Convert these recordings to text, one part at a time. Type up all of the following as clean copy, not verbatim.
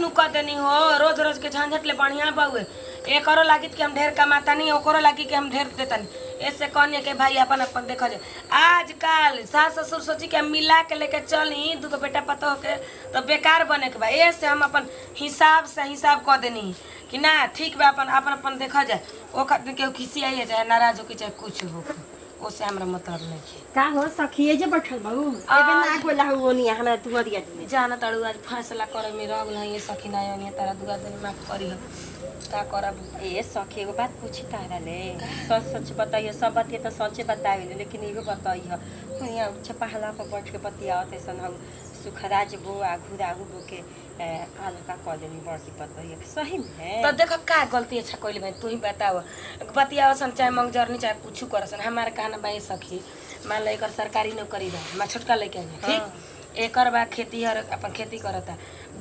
नु कह देनी हो रोज रोज के झंझट ले बढ़िया बाउए एकरो लागी कि हम ढेर कमाता नहीं ओकरो लागी कि हम ढेर देता नहीं ऐसे कहनी के भाई अपन अपन देखो जे आजकल सास ससुर सोची के मिला के लेके चली दूगो बेटा पतो के तो बेकार बने के बा ऐसे हम अपन हिसाब से हिसाब कह देनी कि ना ठीक बा अपन अपन अपन देखा जाए ओ खातिर के खिसी आई चाहे नाराज हो के चाहे कुछ हो ओसे हमरा मतलब नहीं का हो सखिए जे बैठल बाबू एबे ना गोला होनी हमरा दुआरिया दिन जाना तड़ू आज फैसला करे में रग नहीं सखी ना होनी तारा दुआ दिन माफ करी हो का करब ए सखी एगो बात पूछी तारा ले सच सच बताइए सब बात तो सच्चे बताइए लेकिन एगो बताइए यहाँ छपहला पर बैठ के बतियावत ऐसा हम सुखराज बो आघू राघू बो के हल्का कह देनी बड़की बताइए सही में तो देखो का गलती अच्छा कोई भाई तू ही बताओ बतियावसन चाहे मंगजरनी चाहे कुछ करसन हमारे कहना बा सखी मान लो एक सरकारी नौकरी बा हमार छोटका लड़का है ठीक एकर बा खेती हर अपन खेती करता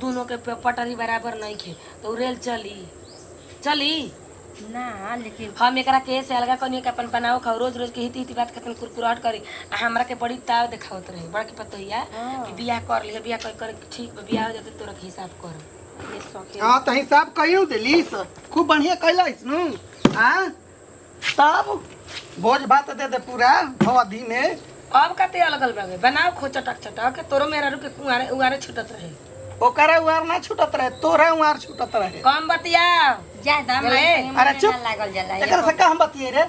दोनों के पटरी बराबर नहीं खे तो रेल चली चली ना लेकिन हम एकरा के से अलगा कनी के अपन बनाओ खाओ रोज रोज के हिती बात खतन कुरकुराहट करी आ हमरा के बड़ी ताव देखावत रही बड़ा के पतोहिया कि बियाह कर लिया बियाह कर ठीक बियाह हो जाते तोरा हिसाब कर ये सखी हां त हिसाब कइयो देलीस खूब बढ़िया कइलाइस नु हां तब भोज भात दे दे पूरा भवधी में अब कते अलग अलग बनाओ खो चटक चटक तोरो मेरा रुके कुआरे उआरे छुटत रहे ओकरा उआर ना छूटत रहे तोरा उआर छूटत रहे कम बतियाओ ज्यादा अरे चुप लागल जाला एकर से का हम बतिए रे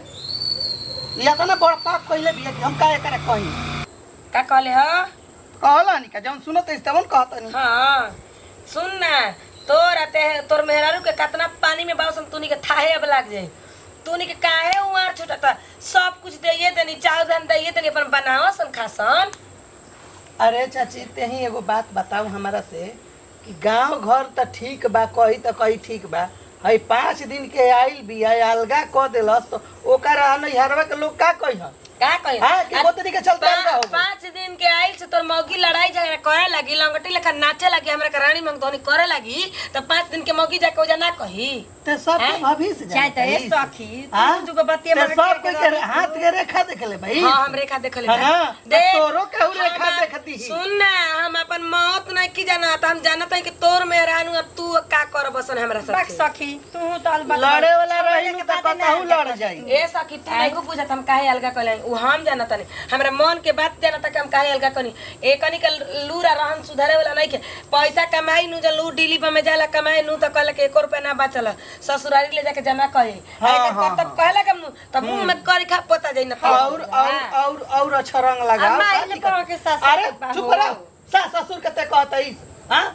या त ना बड़ पाप कइले बिया कि हम का एकरा कहि का कहले हो कहला नि का जौन सुनत है तवन कहत नि हां सुन ना तोर मेहरारू के कितना पानी में बाउसन तूनी के थाहे अब लाग जाए तूनी के काहे उआर छुटता सब कुछ देइए देनी चाव धन देइए देनी अपन बनाओ सन खासन अरे चाची तेही एगो बात बताओ हमारा से कि गांव घर त ठीक बा कही ठीक बा हई 5 दिन के आइल बिया अलगा क देलस तो ओकरा नैहरवा के लोग का कहि का कहि हां कि गोतरी के चलते अलगा हो 5 दिन के आइल से तोर मौगी लड़ाई झगड़ा करे लगी लंगटी लेखा नाचे लगी हमरा के रानी मंगधोनी करे लगी तो 5 दिन के मौगी जाके ओजा ना कही ते सब के भाभी से चाहे त ए सखी तू दुगो बतिया ते सब के हाथ के रेखा देख ले भाई हां हम रेखा देख ले हां देख तोरो के रेखा देखती सुन ना हम अपन मौत नहीं की जाना त हम जानत है कि तोर मेहरानू अब तू का कर बसन हमरा साथ सखी तू तो अलबत लड़े वाला रही त कतहु लड़ जाई ए सखी तू नहीं को पूछत हम काहे अलगा कइले उ हम जानत नहीं हमरा मन के बात जानत कि हम काहे अलगा कनी ए कनी के लूरा रहन सुधारे वाला नहीं के पैसा कमाई नु ज लू दिल्ली में जाला कमाई नु त कहले के 1 रुपया ना बचल ससुरारी ले जाके जमा करे तब कहला कम नु तब मुंह में करी खा पता जाई ना और अच्छा रंग लगा अरे चुप रहो सास ससुर के ते कहतई हां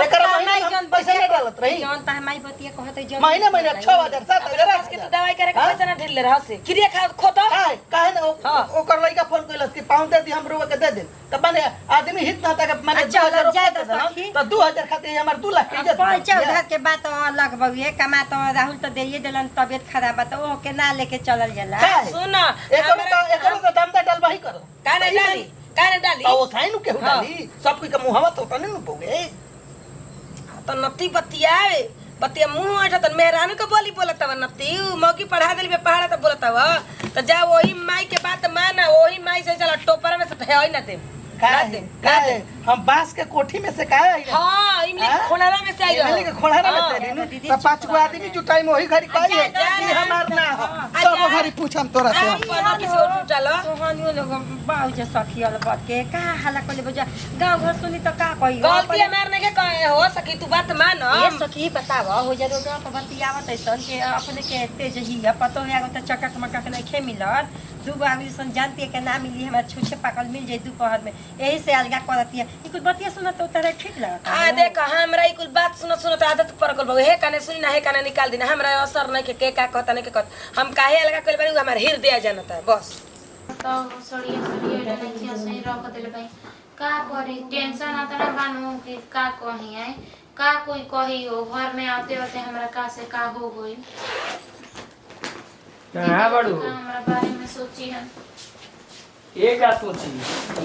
एकरा महीना पैसा नहीं डालत रही जौन त हमारी बतिया कहत है महीने महीने 6000 7000 के तू दवाई करे के पैसा ना ढिल ले रह से क्रिया खा खोता काहे ना ओकर लइका फोन कइलस कि पाउंड दे दी हम रुपया के दे दे त माने आदमी हित ना तक माने 2000 रुपया दे तो 2000 खातिर हमर 2 लाख के इज्जत पैसा के बात अलग बउए कमा तो राहुल तो देइए देलन तबियत खराब बा तो ओ के ना लेके चलल जाला सुन एकरो तो दाम त डलबही कर काने डाली ओ साइनु के डाली सब कोई के मुहावा तो तने न पोगे तो नती बतियावे बतिया मुंह आटा त मेहरानू के बोली बोलत बा नती मौकी पढ़ा देली बे पहाड़ा त बोलत बा त जा वही माई के बात माना वही माई से चला टोपर में से होई ना दे काहे हम बांस के कोठी में से काहे आई हां इमली के खोलारा में से आई इमली के खोलारा में से आई त 5 गो आदमी जुटाई में ओही घरी कही है कि हमार ना हो सब घरी पूछम तोरा से तोहनियो लोग बाऊ जे सखी वाला बात के का हाला कोले बजा गांव घर सुनी तो का कही गलती हमार नहीं के कहे हो सकी तू बात मान ये सखी बताव हो जा रोड पर बतियावत ऐसन के अपने के तेज ही पतो है तो चटक मटक नहीं खे मिलत दू आदमी सन जानती है के ना मिली हमरा छुछे पाकल मिल जाई दोपहर में यही से अलगा करती है ई कुछ बतिया सुना तो तेरे ठीक लगा आ देख हमरा ई कुछ बात सुनत आदत पर गल हे काने सुनी ना हे काने निकाल देना हमरा असर नहीं के का कहता नहीं के कहत हम काहे अलगा कइल बानी हमर हृदय जानता है बस तो सड़िए नहीं किया सही रख देले भाई का करी टेंशन आता ना बानू कि का कही है का कोई कही हो घर में आते होते हमरा का से का हो गई कहां बड़ू हमरा बारे में सोची है ये का सोची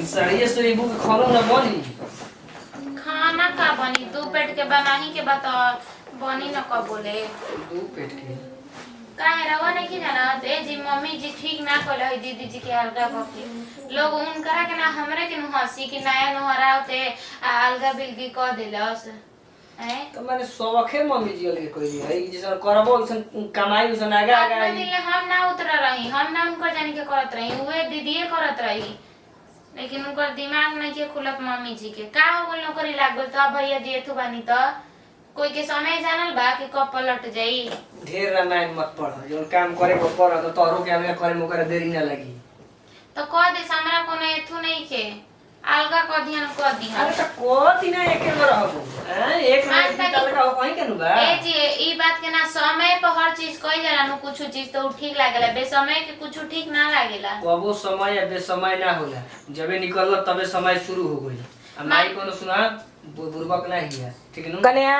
ई सड़िए से इबू के खानो ना बनी खाना का बनी दो पेट के बनाही के बता बनी ना कब बोले दो पेट के काहे रवा नहीं की जाना ए जी मम्मी जी ठीक ना कहले है दीदी जी के अलगा भक्ति लोग उनकरा के ना हमरे के हंसी कि नया नोहरा होते अलगा बिलगी कह देलस हैं तो मैंने सबके मम्मी जी लगे कोई है जैसे करबो उसन कमाई उसन आगे आगे अपना आई। दिल हम ना उतर रही, हम ना उनको जान के करत रही, उहे दीदीए करत रही, लेकिन उनकर दिमाग नहीं के खुलत मम्मी जी के का हो गइल नौकरी लाग गइल त भैया जी एथु बानी त कोई के समय जानल बा कि कब पलट जाई। ढेर रामायण मत पढ़ जो काम करे को पढ़ तो तोरो के अलगा करे में ओकरा देरी ना लगी। तो कह दे हमरा कोनो एथु नहीं के अलगा क दिहन क दिहन। अरे तो को दिन एक में रहबो हैं एक में मान निकल का कहीं के नु बा। ए जी ई बात के ना समय पर हर चीज कई जाला नु कुछ चीज तो ठीक लागेला, बेसमय के कुछ ठीक ना लागेला। कबो समय या बेसमय ना होला, जबे निकलल तबे समय शुरू हो गइल। अब माई कोनो सुना बुरबक ना हिया ठीक नु कन्या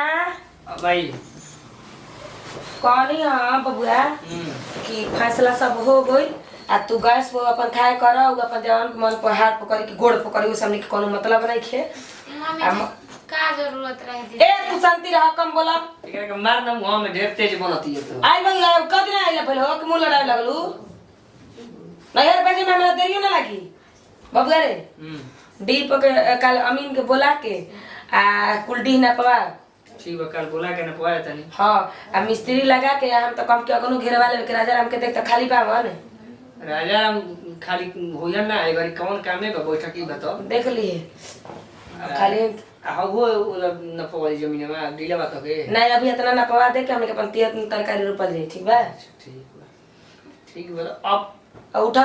माई। कहनी हाँ बबुआ कि फैसला सब हो गई आ तू गैस पर अपन खाए कर अपन जवान मन पर हाथ पकड़ी कि गोड़ पकड़ी उ सबनी के कोनो मतलब नहीं खे। मम्मी जी का जरूरत रहे दीदी? ए तू शांति रह कम बोला। एकरा के मार ना मुंह में ढेर तेज बनती है तो। आई भाई कद ना आइला पहले हो कि मुंह लड़ाई लगलू नहीं यार बजे में हमरा देरियो ना लगी बबुआ रे। डीप के कल अमीन के बोला के आ कुलडी ना पवा ठीक बा कल बोला के ना पवाया तनी। हां आ मिस्त्री लगा के हम तो कम के अगनो घेरवा ले के राजा राम के देख त खाली पावन राजा खाली होया ना एक बार कौन काम है बैठक की बताओ देख लिए खाली हां वो न पवाई जमीन में डीला बात के नहीं अभी इतना ना पवा दे के हमने के अपन तरकारी रोपल जाई ठीक बा। ठीक बा अब उठा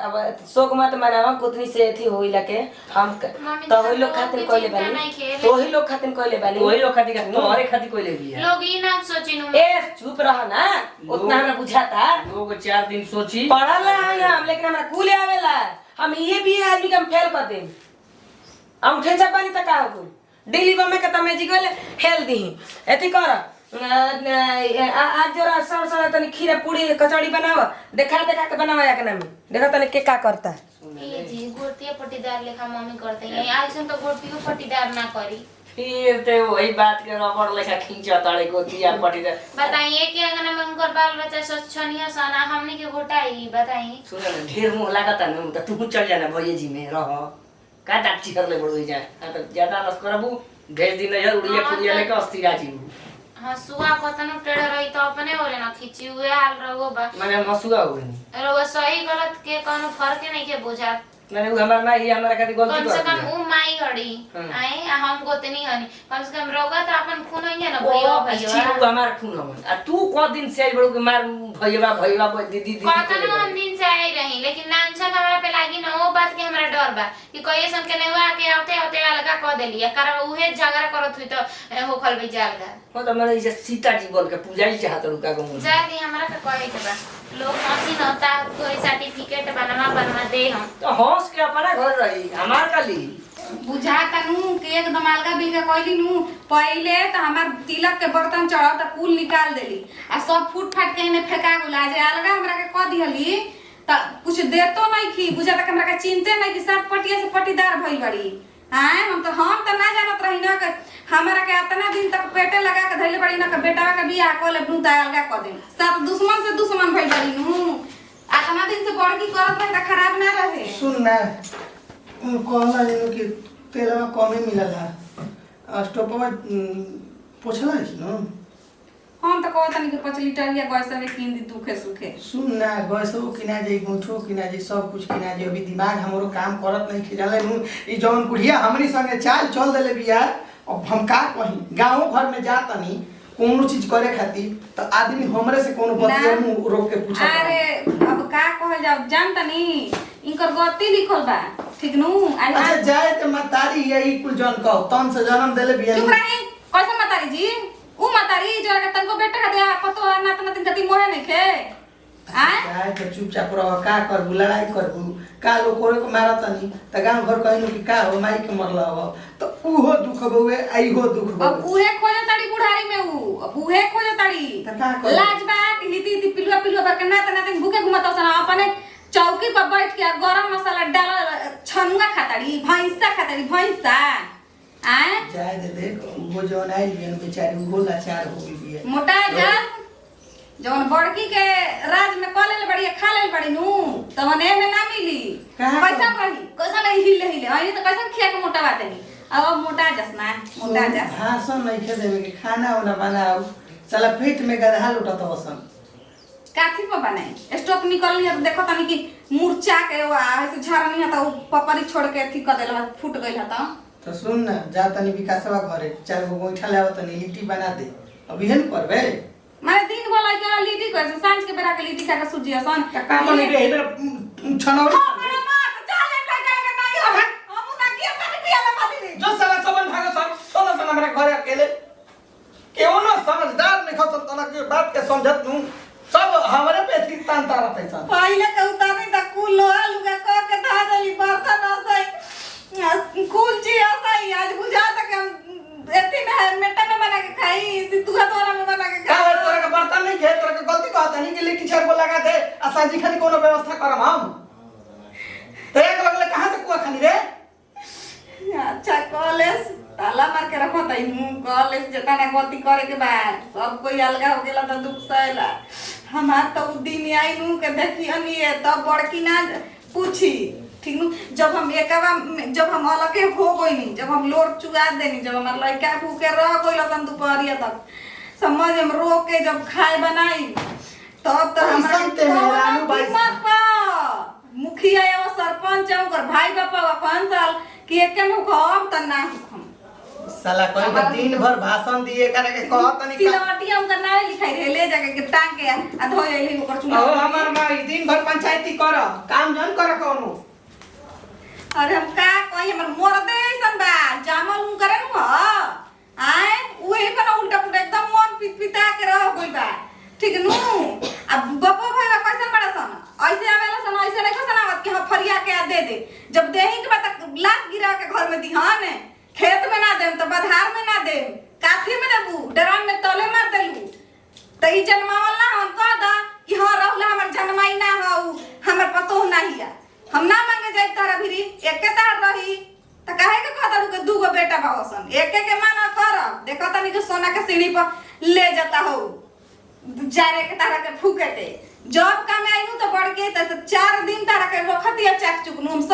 अब शोक मत मनावा कुतनी से थी होई लके हम तो होई लोग खातिर कोइले बानी तो ही लोग खातिर कोइले बानी वही लोग खातिर का तुम्हारे खातिर कोई ले लिया लोग ई ना सोचिनु ए चुप रह ना उतना हमरा बुझाता लोग 4 दिन सोची पढ़ल है हम लेकिन हमरा कूले आवेला हम ये भी आदमी के हम फेल कर देम अंगूठे चपानी तक का हो डेली बमे के तमे जी गले हेल दी एती कर आज जरा सर तनी खीरा पूरी कचौड़ी बनाओ देखा के बनावा या के नाम देखा तने के का करता ए जी गोटिया पट्टीदार लेखा मम्मी करते हैं आइसन तो गोटियो पट्टीदार ना करी। फिर तो वही बात के रबड़ लेखा खींचा ताड़े गोतिया पटी दे बताइए कि अगर मैं उनकर बाल बच्चा स्वच्छनिया सना हमने के घोटाई बताई। सुन ना ढेर मुंह लागता न त तू चल जाना भैया जी में रह का डाक्ची कर ले बड़ो जा त ज्यादा नस करबू भेज दिन यार उड़िया खुड़िया लेके अस्ती राजी हां सुआ कतनो टेढ़ रही तो अपने ओरे ना खींची हुए हाल रहो बा माने मसुआ हो गनी रहो सही गलत के कोनो फर्क नहीं के बुझात माने उ हमर ना ये हमरा खातिर गलती कम कर से कम ऊ माई हड़ी आए हम गोतनी हनी कम से कम रोगा तो अपन खून है ना भैया भैया तू हमार खून हमन आ तू को दिन से आई बड़ो के मार भैया दीदी कतनो हम दिन से आई रही लेकिन लांछन हमरा पे लागी ना वो बात के हमरा डर बा कि कोई सन के नेवा के आते आते अलगा क देलिया कर उहे झगड़ा करत हुई तो होखल भी जालगा हो त मलाई जे सीता जीवन के पूजाई चाहत रुका को मुंह जादी हमरा के कहे के बा लोग हंसी नता कोई सर्टिफिकेट बनवा दे हम तो हंस के अपना घर रही हमार काली बुझाता नु कि एकदम अलगा बिलगा कइली नु पहिले त हमार तिलक के बर्तन चढ़ाव त कुल निकाल देली आ सब फूट फाट के ने फेंका गुला जे अलगा हमरा के क दिहली त कुछ देतो नहीं की बुझाता कि हमरा के चिंते नहीं कि सब पटिया से पटीदार भइल बड़ी हां हम त ना जानत रही ना कि हमरा के इतना दिन तक पेटे लगा के धइले बड़ी ना कि बेटावा के बियाह क ले दूता अलगा क दे सब दुश्मन से दुश्मन भइल बड़ी नु इतना दिन से बड़की करत रही त खराब ना रहे। सुन ना कहला जे कि तेलवा कमे मिलला स्टोपवा पोछला है न हम त कहत नहीं कि 5 लीटर या गैस में किन दी दुखे सुखे सुन ना गैसो किना जाई गोठो किना जाई सब कुछ किना जाई अभी दिमाग हमरो काम करत नहीं खिजाले नु ई जौन बुढ़िया हमनी संगे चाल चल देले बिया अब हम का कही गांव घर में जातनी कोनो चीज करे खातिर त आदमी हमरे से कोनो बतिया मुंह रोक के पूछत अरे अब का कहल जाओ जानता नी इनकर गति लिखल बा ठीक नु अच्छा जाए त मतारी यही कुल जन कहो तन से जन्म देले बिया चुप रही कैसे मतारी जी उ मतारी जो के तनको बेटा का दे कतो ना तना दिन कति मोहे नहीं खे जाए त चुपचाप रह का करबू लड़ाई करबू का लो कोरे को मारतनी त गांव घर कहनु कि का हो माई के मरला हो त उहो दुख बउए आई हो दुख अब बउए उहे खोजे ताड़ी बुढ़ारी में उ अब उहे खोजे ताड़ी त का कर लाज बा कि हिती हिती पिलुआ पिलुआ बर के ना तना दिन भूखे घुमत सन अपने चौकी पर बैठ के गरम मसाला डाल छनुआ खाताड़ी भैंसा खाताड़ी भैंसा आए जाए दे देख वो जौन आइल बियन बेचारी वो लाचार हो गई बिया मोटा जा जवन बड़की के राज में कॉल ले बड़ी खा ले बड़ी नु तवन ए में ना मिली कहाँ पैसा कही कैसा नहीं हिले हिले आई तो कैसा खिया के मोटा बात नहीं अब मोटा जस ना मोटा जस भाषण नहीं खे देवे के खाना वाना बनाओ साला पेट में गधा लुटत वसन काथी पर बनाई स्टॉक निकलनी है तो देखो तनी कि मुरचा के वो ऐसे झरनी है तो वो पपरी छोड़ के थी कर देला फूट गइल है तो सुन ना जा तनी विकासवा घरे 4 गो गोइठा ले आवत तनी लिट्टी बना दे अब इहन करबे माने दिन भला के लिट्टी कैसे सांझ के बेरा के लिट्टी खा के सुजी असन का बने रे इधर छनौरी अरे मां तो चाले का के नहीं हो हम ना के पानी पियाला मादी रे जो साला सबन भागो सब सोना सोना मेरे घरे अकेले केहू ना समझदार नहीं खसन तना के बात के समझत नु सब हमरे पे थी तान तारा पैसा पहिले के उतारे त कुल लोहा लुगा क के धा देली बर्तन असई कुल चीज असई आज बुझा तक हम एती में मेटा में बना के खाई सितुआ द्वारा में बना के का खाई तोरा के बर्तन नहीं खे तोरा के गलती कहता नहीं कि लिट्टी छाड़ को लगा दे आ साजी खानी कोनो व्यवस्था करम हम ते एक लगले कहां से कुआ खानी रे अच्छा कॉलेज ताला मार के रखो तई मुंह कॉलेज जता ना गलती करे के बाद सब कोई अलगा हो गेला त दुख सहेला हमार तो उ दिन आई नु के देखियनी है तब बड़की ना पूछी ठीक नु जब हम एकवा जब हम अलगे हो गई नहीं जब हम लोर चुगा देनी जब हमार लड़का भूखे रह गइल तन दोपहरिया तक समझ हम रो के जब खाए बनाई तब तो हमरा संते में रानू बाई मुखिया या सरपंच और भाई बापा 5 साल कि एके में अब त ना हम साला कोई तो दिन भर भाषण दिए करे के कहत नहीं सिलवटिया हम करना लिखाई रे ले जाके के टांग के आ धो एली ओकर चुना ओ हमर माई दिन भर पंचायती कर काम जन कर कोनो अरे हम का कहि हमर मोर दे ऐसन बा जामल हम करे नु आए उहे पर उल्टा पुल्टा एकदम मन पिता के रह गई बा ठीक नु अब बप्पा भाई कैसन बड़ा सन ऐसे आवेला सन ऐसे नहीं कैसन आवत कि हम फरिया के दे दे जब देही के बाद लाश गिरा के घर में दिहान खेत में ना देम तो बधार में ना देम काठी में देबू डरान में तले मार देलू त ई जन्मावल ना हम कह दा कि हां रहला हमर जन्माई ना हऊ हमर पतो नहीं है हम ना मांगे जाई तारा भिरी एके तार रही त काहे के कहता के दूगो बेटा बावसन एके के माना कर देखो तनी के सोना के सीढ़ी पर ले जाता हो जारे के तारा के फूके के जब काम आइनु तो बढ़ के त 4 दिन तारा के रखतिया चाक चुकनु हम